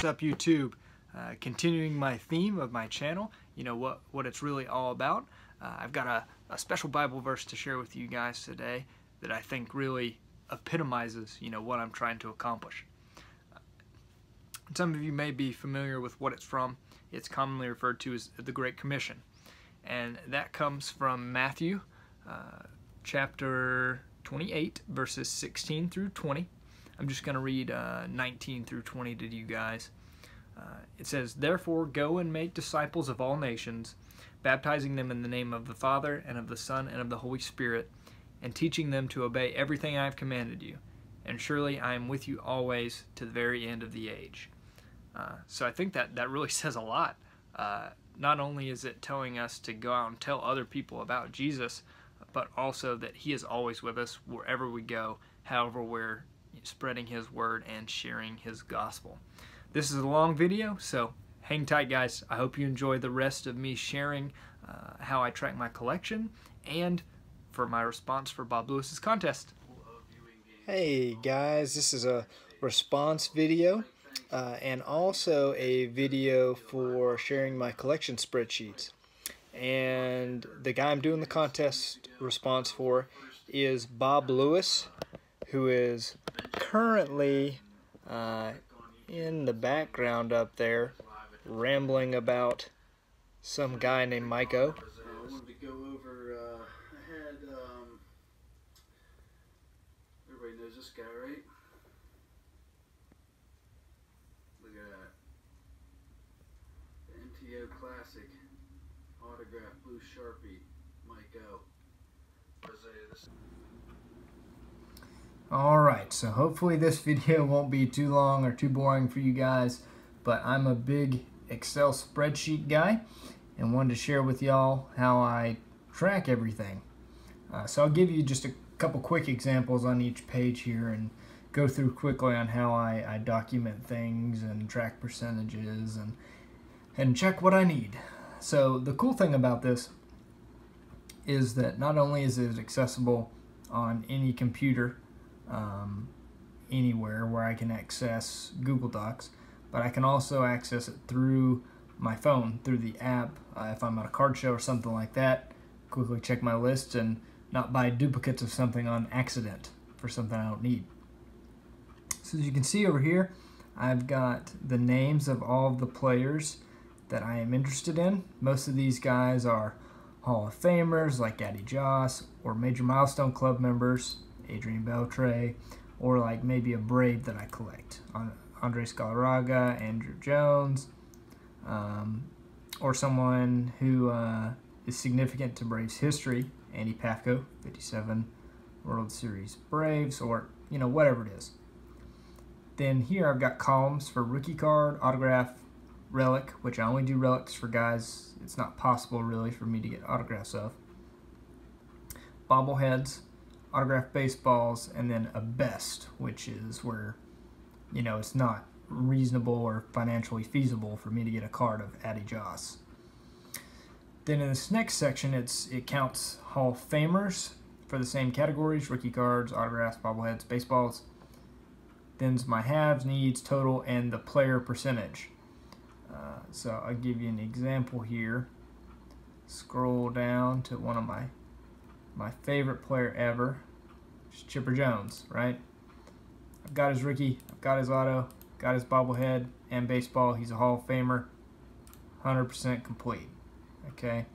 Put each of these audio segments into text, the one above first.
What's up, YouTube? Continuing my theme of my channel, you know what it's really all about. I've got a special Bible verse to share with you guys today that I think really epitomizes, what I'm trying to accomplish. Some of you may be familiar with what it's from. It's commonly referred to as the Great Commission, and that comes from Matthew chapter 28, verses 16 through 20. I'm just going to read 19 through 20 to you guys. It says, "Therefore go and make disciples of all nations, baptizing them in the name of the Father, and of the Son, and of the Holy Spirit, and teaching them to obey everything I have commanded you. And surely I am with you always to the very end of the age." So I think that really says a lot. Not only is it telling us to go out and tell other people about Jesus, but also that He is always with us wherever we go, however we're spreading His word and sharing His gospel. This is a long video, so hang tight, guys. I hope you enjoy the rest of me sharing how I track my collection and for my response for Bob Lewis's contest. Hey guys, this is a response video and also a video for sharing my collection spreadsheets. And the guy I'm doing the contest response for is Bob Lewis, who is currently in the background up there rambling about some guy named Miko. I wanted to go over, I had, everybody knows this guy, right? Look at that. The MTO Classic autograph blue Sharpie, Miko. Alright, so hopefully this video won't be too long or too boring for you guys, but I'm a big Excel spreadsheet guy and wanted to share with y'all how I track everything. So I'll give you just a couple quick examples on each page here and go through quickly on how I document things and track percentages and check what I need. So the cool thing about this is that not only is it accessible on any computer anywhere where I can access Google Docs, but I can also access it through my phone, through the app. If I'm at a card show or something like that, quickly check my list and not buy duplicates of something on accident for something I don't need. So as you can see over here, I've got the names of all of the players that I am interested in. Most of these guys are Hall of Famers like Addie Joss, or Major Milestone Club members, Adrian Beltre, or like maybe a Brave that I collect, Andres Galarraga, Andrew Jones, or someone who is significant to Braves history, Andy Pafko, 57 World Series Braves, or whatever it is. Then here I've got columns for rookie card, autograph, relic, which I only do relics for guys it's not possible really for me to get autographs of, bobbleheads, autographed baseballs, and then a best, which is where it's not reasonable or financially feasible for me to get a card of Addie Joss. Then in this next section it counts Hall of Famers for the same categories: rookie cards, autographs, bobbleheads, baseballs. Then's my haves, needs, total, and the player percentage. So I'll give you an example here. Scroll down to one of my favorite player ever, Chipper Jones, right? I've got his rookie, I've got his auto, got his bobblehead and baseball. He's a Hall of Famer, 100% complete. Okay,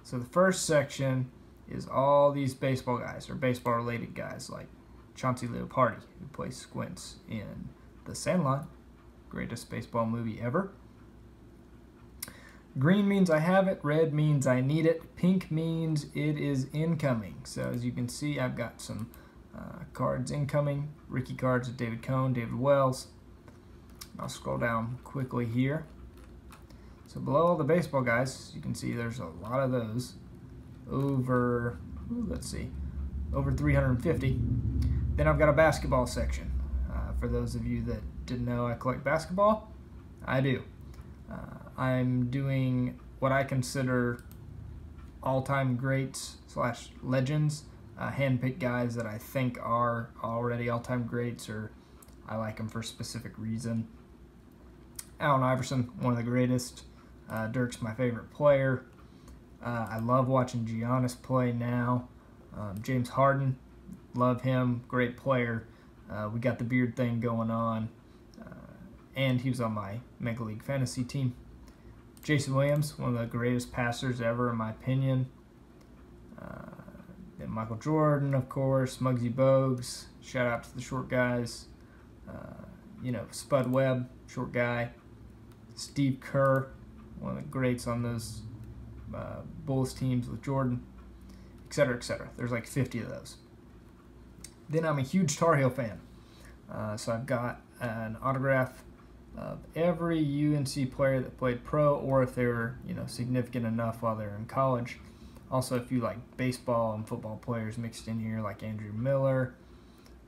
so the first section is all these baseball guys or baseball related guys like Chauncey Leopardi, who plays Squints in The Sandlot, greatest baseball movie ever. Green means I have it, red means I need it, pink means it is incoming. So as you can see, I've got some cards incoming, rookie cards of David Cone, David Wells. I'll scroll down quickly here. So below all the baseball guys, you can see there's a lot of those, over, let's see, over 350. Then I've got a basketball section. For those of you that didn't know I collect basketball, I do. I'm doing what I consider all-time greats / legends, handpicked guys that I think are already all-time greats or I like them for a specific reason. Allen Iverson, one of the greatest. Dirk's my favorite player. I love watching Giannis play now. James Harden, love him, great player. We got the beard thing going on. And he was on my Mega League Fantasy team. Jason Williams, one of the greatest passers ever, in my opinion. Then Michael Jordan, of course. Muggsy Bogues, shout out to the short guys. Spud Webb, short guy. Steve Kerr, one of the greats on those Bulls teams with Jordan, etc., etc. There's like 50 of those. Then I'm a huge Tar Heel fan. So I've got an autograph of every UNC player that played pro, or if they were, significant enough while they were in college. Also, a few like baseball and football players mixed in here, like Andrew Miller,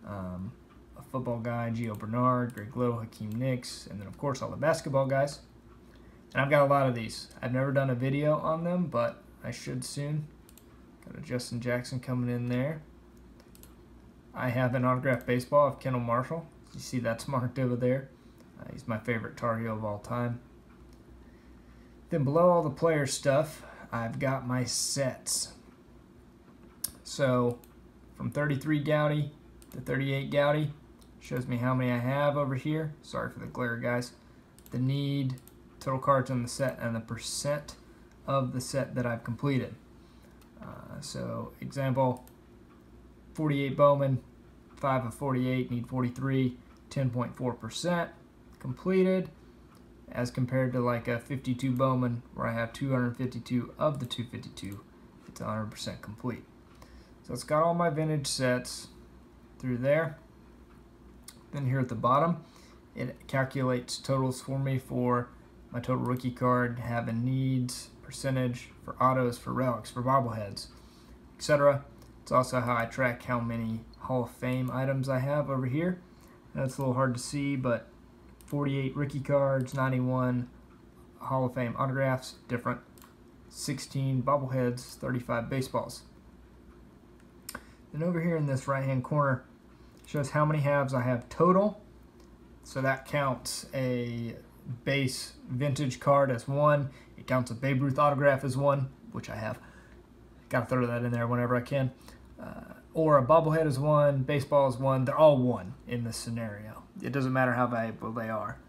a football guy, Gio Bernard, Greg Little, Hakeem Nicks, and then of course all the basketball guys. And I've got a lot of these. I've never done a video on them, but I should soon. Got a Justin Jackson coming in there. I have an autographed baseball of Kendall Marshall. You see that's marked over there. He's my favorite Tar Heel of all time. Then below all the player stuff, I've got my sets. So from 33 Gowdy to 38 Gowdy, shows me how many I have over here. Sorry for the glare, guys. The need, total cards on the set, and the percent of the set that I've completed. So example, 48 Bowman, 5 of 48, need 43, 10.4% completed, as compared to like a 52 Bowman where I have 252 of the 252. It's 100% complete. So it's got all my vintage sets through there. Then here at the bottom, it calculates totals for me for my total rookie card, having needs, percentage, for autos, for relics, for bobbleheads, etc. It's also how I track how many Hall of Fame items I have over here. That's a little hard to see, but 48 rookie cards, 91 Hall of Fame autographs, different, 16 bobbleheads, 35 baseballs. Then over here in this right-hand corner, shows how many halves I have total. So that counts a base vintage card as one. It counts a Babe Ruth autograph as one, which I have. Gotta throw that in there whenever I can. Or a bobblehead is one, baseball is one. They're all one in this scenario. It doesn't matter how valuable they are,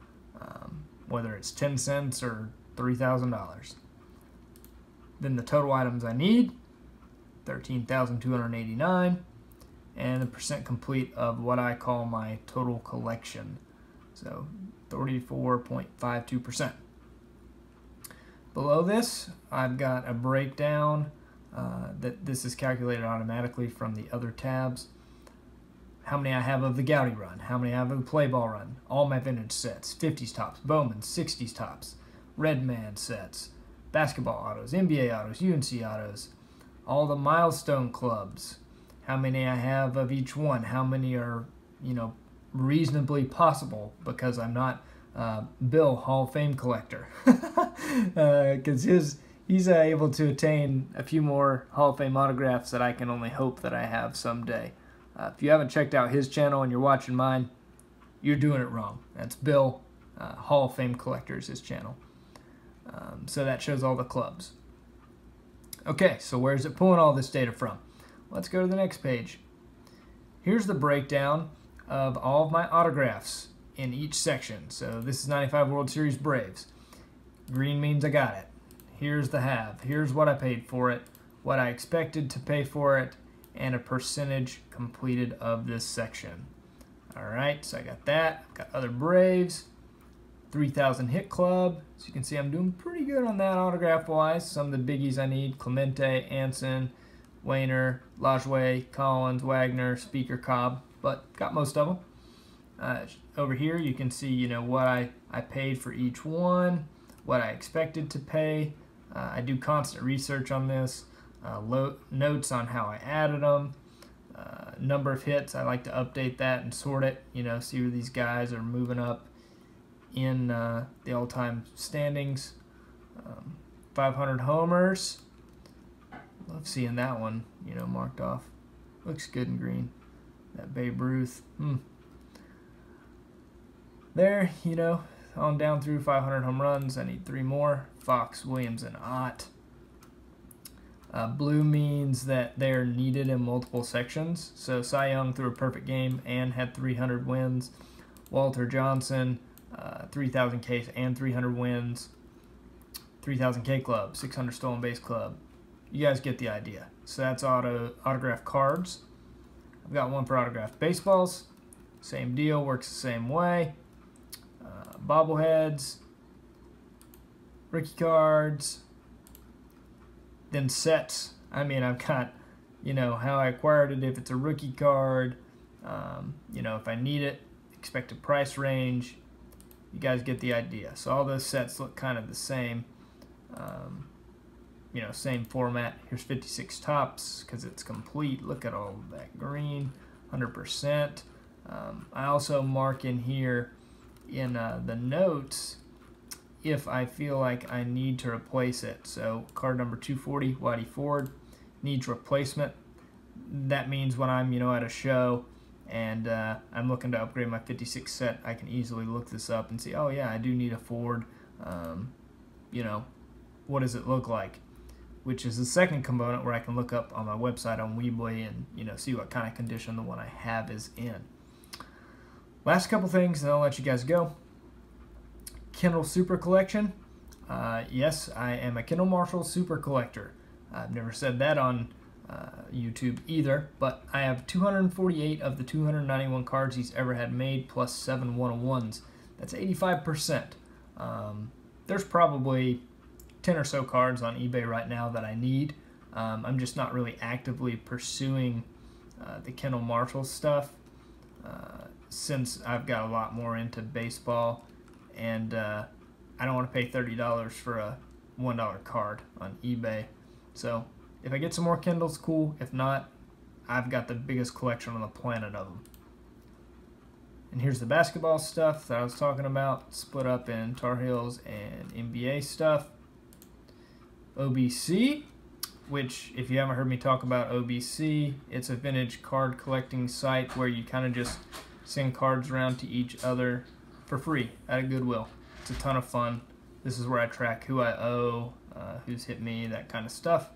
whether it's 10 cents or $3,000. Then the total items I need, 13,289, and the percent complete of what I call my total collection. So 34.52%. Below this, I've got a breakdown that this is calculated automatically from the other tabs. How many I have of the Gowdy run, how many I have of the Play Ball run, all my vintage sets, 50s tops, Bowman, 60s tops, Redman sets, basketball autos, NBA autos, UNC autos, all the milestone clubs, how many I have of each one, how many are, reasonably possible, because I'm not Bill, Hall of Fame collector, because he's able to attain a few more Hall of Fame autographs that I can only hope that I have someday. If you haven't checked out his channel and you're watching mine, you're doing it wrong. That's Bill, Hall of Fame Collector is his channel. So that shows all the clubs. Okay, so where's it pulling all this data from? Let's go to the next page. Here's the breakdown of all of my autographs in each section. So this is 95 World Series Braves. Green means I got it. Here's the have. Here's what I paid for it, what I expected to pay for it, and a percentage completed of this section. All right, so I got that. I've got other Braves, 3,000 hit club. So you can see I'm doing pretty good on that autograph-wise. Some of the biggies I need: Clemente, Anson, Wainer, Lajoie, Collins, Wagner, Speaker, Cobb, but got most of them. Over here you can see, what I paid for each one, what I expected to pay. I do constant research on this, notes on how I added them, number of hits. I like to update that and sort it, see where these guys are moving up in the all-time standings. 500 homers. Love seeing that one, marked off. Looks good in green. That Babe Ruth. There, on down through 500 home runs. I need 3 more. Fox, Williams, and Ott. Blue means that they're needed in multiple sections. So Cy Young threw a perfect game and had 300 wins. Walter Johnson, 3,000 Ks and 300 wins. 3,000 K club, 600 stolen base club. You guys get the idea. So that's autograph cards. I've got one for autographed baseballs. Same deal, works the same way. Bobbleheads, rookie cards, then sets. I mean, I've got, how I acquired it if it's a rookie card, if I need it, expected price range. You guys get the idea. So all those sets look kind of the same. Same format. Here's 56 tops because it's complete. Look at all of that green, 100%. I also mark in here in the notes if I feel like I need to replace it. So card number 240, Whitey Ford, needs replacement. That means when I'm at a show and I'm looking to upgrade my 56 set, I can easily look this up and see, oh yeah, I do need a Ford. What does it look like? Which is the second component where I can look up on my website on Weebly and see what kind of condition the one I have is in. Last couple things, and I'll let you guys go. Kendall Super Collection. Yes, I am a Kendall Marshall Super Collector. I've never said that on YouTube either, but I have 248 of the 291 cards he's ever had made, plus 7 101s. That's 85%. There's probably 10 or so cards on eBay right now that I need. I'm just not really actively pursuing the Kendall Marshall stuff since I've got a lot more into baseball, and I don't want to pay $30 for a $1 card on eBay. So if I get some more Kendalls, cool. If not, I've got the biggest collection on the planet of them. And here's the basketball stuff that I was talking about, split up in Tar Heels and NBA stuff. OBC, which if you haven't heard me talk about OBC, it's a vintage card collecting site where you kind of just send cards around to each other for free at a Goodwill. It's a ton of fun. This is where I track who I owe, who's hit me, that kind of stuff.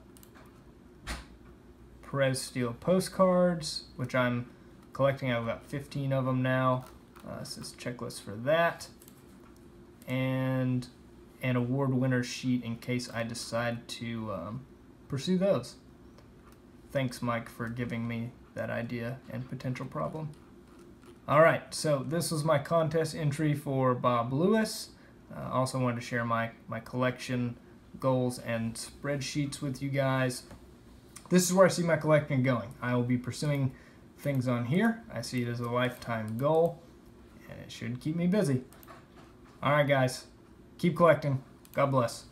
Perez Steel postcards, which I'm collecting. I've got 15 of them now. This is a checklist for that. And an award winner sheet in case I decide to pursue those. Thanks, Mike, for giving me that idea and potential problem. Alright, so this was my contest entry for Bob Lewis. Also wanted to share my collection goals and spreadsheets with you guys. This is where I see my collecting going. I will be pursuing things on here. I see it as a lifetime goal, and it should keep me busy. Alright guys, keep collecting. God bless.